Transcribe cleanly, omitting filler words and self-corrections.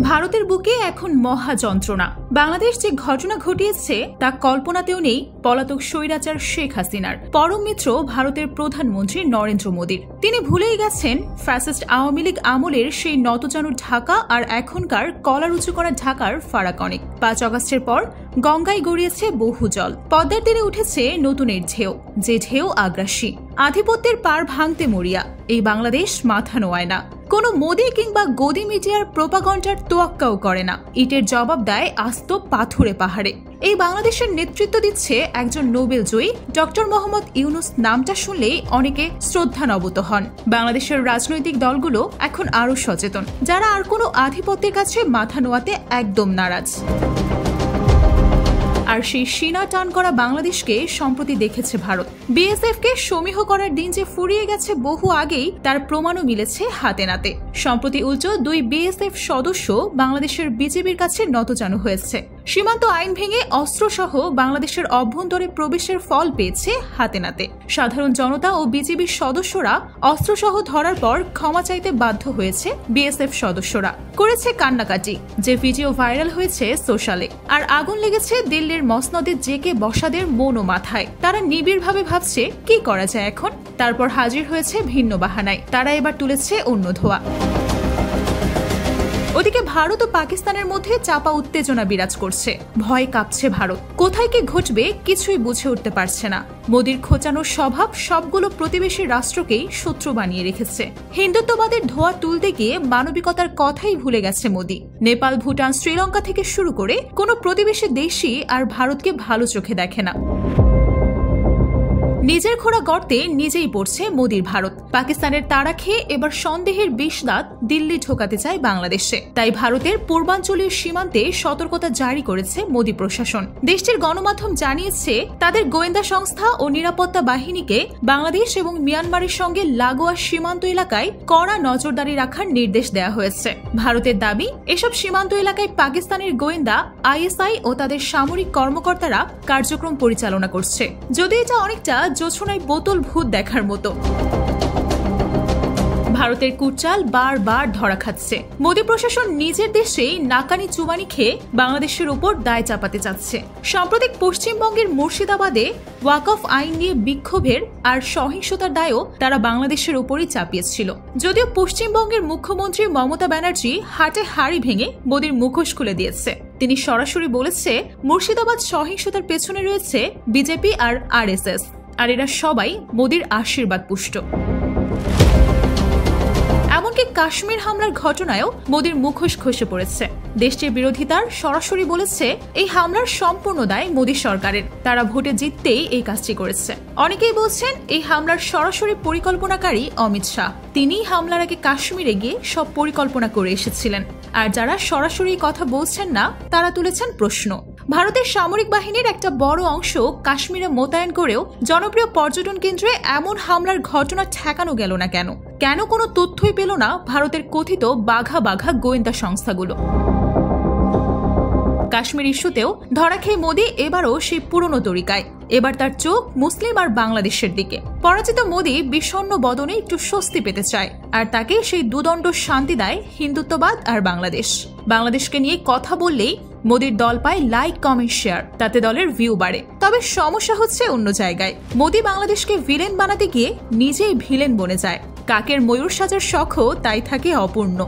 ভারতের বুকে এখন মহা যন্ত্রণা। বাংলাদেশ যে ঘটনা ঘটিয়েছে তা কল্পনাতেও নেই পলাতক স্বৈরাচার শেখ হাসিনার। পরম মিত্র ভারতের প্রধানমন্ত্রী নরেন্দ্র মোদীর। তিনি ভুলেই গেছেন ফ্যাসিস্ট আওয়ামী লীগ আমলের সেই নতজানু ঢাকা আর এখনকার কলার উঁচু করা ঢাকার ফারাক অনেক। ৫ আগস্টের পর গঙ্গায় গড়িয়েছে বহু জল, পদ্মার তীরে উঠেছে নতুনের ঢেউ, যে ঢেউ আগ্রাসী। আধিপত্যের পার ভাঙতে মরিয়া এই বাংলাদেশ মাথা নোয়ায় না। কোনো মোদি কিংবা গদি মিডিয়ার প্রোপাগন্ডার তোয়াক্কাও করে না। ইটের জবাব দেয় আস্ত পাথুরে পাহাড়ে। এই বাংলাদেশের নেতৃত্ব দিচ্ছে একজন নোবেল জয়ী ডক্টর মোহাম্মদ ইউনুস। নামটা শুনলেই অনেকে শ্রদ্ধানবত হন। বাংলাদেশের রাজনৈতিক দলগুলো এখন আরো সচেতন, যারা আর কোনো আধিপত্যের কাছে মাথা নোয়াতে একদম নারাজ। আর সেই সীনা টান করা বাংলাদেশকে সম্প্রতি দেখেছে ভারত। বিএসএফ কে সমীহ করার দিন যে ফুরিয়ে গেছে বহু আগেই, তার প্রমাণও মিলেছে হাতে নাতে। সম্প্রতি উল্টো 2 বিএসএফ সদস্য বাংলাদেশের বিজেপির কাছে নতজানু হয়েছে। সীমান্ত আইন ভেঙে অস্ত্রসহ বাংলাদেশের অভ্যন্তরে প্রবেশের ফল পেয়েছে হাতে নাতে। সাধারণ জনতা ও বিজেপির সদস্যরা অস্ত্রসহ ধরার পর ক্ষমা চাইতে বাধ্য হয়েছে বিএসএফ সদস্যরা। করেছে কান্নাকাটি, যে ভিডিও ভাইরাল হয়েছে সোশ্যালে। আর আগুন লেগেছে দিল্লির মসনদে জেকে বসাদের মন ও মাথায়। তারা নিবিড়ভাবে ভাবছে কি করা যায় এখন। তারপর হাজির হয়েছে ভিন্ন বাহানায়। তারা এবার তুলেছে অন্য ধোয়া। ওদিকে ভারত ও পাকিস্তানের মধ্যে চাপা উত্তেজনা বিরাজ করছে। ভয় কাঁপছে ভারত। কোথায় কি ঘটবে কিছুই বুঝে উঠতে পারছে না। মোদির খোঁচানো স্বভাব সবগুলো প্রতিবেশী রাষ্ট্রকেই শত্রু বানিয়ে রেখেছে। হিন্দুত্ববাদের ধোয়া তুলতে গিয়ে মানবিকতার কথাই ভুলে গেছে মোদি। নেপাল, ভুটান, শ্রীলঙ্কা থেকে শুরু করে কোনো প্রতিবেশী দেশই আর ভারতকে ভালো চোখে দেখে না। নিজের খোঁড়া গর্তে নিজেই পড়ছে মোদির ভারত। পাকিস্তানের তাড়া খেয়ে এবার সন্দেহের বিষ দাঁত দিল্লি ঢোকাতে চায় বাংলাদেশে। তাই ভারতের পূর্বাঞ্চলীয় সীমান্তে সতর্কতা জারি করেছে মোদি প্রশাসন। দেশটির গণমাধ্যম জানিয়েছে তাদের গোয়েন্দা সংস্থা ও নিরাপত্তা বাহিনীকে বাংলাদেশ এবং মিয়ানমারের সঙ্গে লাগোয়া সীমান্ত এলাকায় কড়া নজরদারি রাখার নির্দেশ দেওয়া হয়েছে। ভারতের দাবি, এসব সীমান্ত এলাকায় পাকিস্তানের গোয়েন্দা, আইএসআই ও তাদের সামরিক কর্মকর্তারা কার্যক্রম পরিচালনা করছে। যদি এটা অনেকটা জোছনায় বোতল ভূত দেখার মতো। ভারতের কুটচাল বারবার ধরা খাচ্ছে। মোদি প্রশাসন নিজের দেশেই নাকানি চুবানি খেয়ে বাংলাদেশের উপর দায় চাপাতে চাচ্ছে। সাম্প্রতিক পশ্চিমবঙ্গের মুর্শিদাবাদে ওয়াকফ আইন নিয়ে বিক্ষোভের আর সহিংসতার দায়ও তারা বাংলাদেশের উপরই চাপিয়েছিল। যদিও পশ্চিমবঙ্গের মুখ্যমন্ত্রী মমতা ব্যানার্জি হাটে হাড়ি ভেঙে মোদির মুখোশ খুলে দিয়েছে। তিনি সরাসরি বলেছে মুর্শিদাবাদ সহিংসতার পেছনে রয়েছে বিজেপি আর আরএসএস, আর এরা সবাই মোদির আশীর্বাদ পুষ্ট। এমনকি কাশ্মীর হামলার ঘটনায়ও মোদির মুখোশ খসে পড়েছে। দেশটির বিরোধিতার সরাসরি বলেছে এই হামলার সম্পূর্ণ দায় মোদি সরকারের। তারা ভোটে জিততেই এই কাজটি করেছে। অনেকেই বলছেন এই হামলার সরাসরি পরিকল্পনাকারী অমিত শাহ। তিনি হামলার আগে কাশ্মীরে গিয়ে সব পরিকল্পনা করে এসেছিলেন। আর যারা সরাসরি কথা বলছেন না, তারা তুলেছেন প্রশ্ন। ভারতের সামরিক বাহিনীর একটা বড় অংশ কাশ্মীরে মোতায়েন করেও জনপ্রিয় পর্যটন কেন্দ্রে এমন হামলার ঘটনা ঠেকানো গেল না কেন? কেন কোনো তথ্যই পেল না ভারতের কথিত বাঘা বাঘা গোয়েন্দা সংস্থাগুলো? কাশ্মীর ইস্যুতেও ধরা খেয়ে মোদি এবারও সেই পুরনো তরিকায়। এবার তার চোখ মুসলিম আর বাংলাদেশের দিকে। পরাজিত মোদি বিষণ্ণ বদনে একটু স্বস্তি পেতে চায়, আর তাকে সেই দুদণ্ড শান্তি দেয় হিন্দুত্ববাদ আর বাংলাদেশ। বাংলাদেশকে নিয়ে কথা বললেই মোদির দল পায় লাইক, কমেন্ট, শেয়ার, তাতে দলের ভিউ বাড়ে। তবে সমস্যা হচ্ছে অন্য জায়গায়। মোদি বাংলাদেশকে ভিলেন বানাতে গিয়ে নিজেই ভিলেন বনে যায়। কাকের ময়ূর সাজার শখও তাই থাকে অপূর্ণ।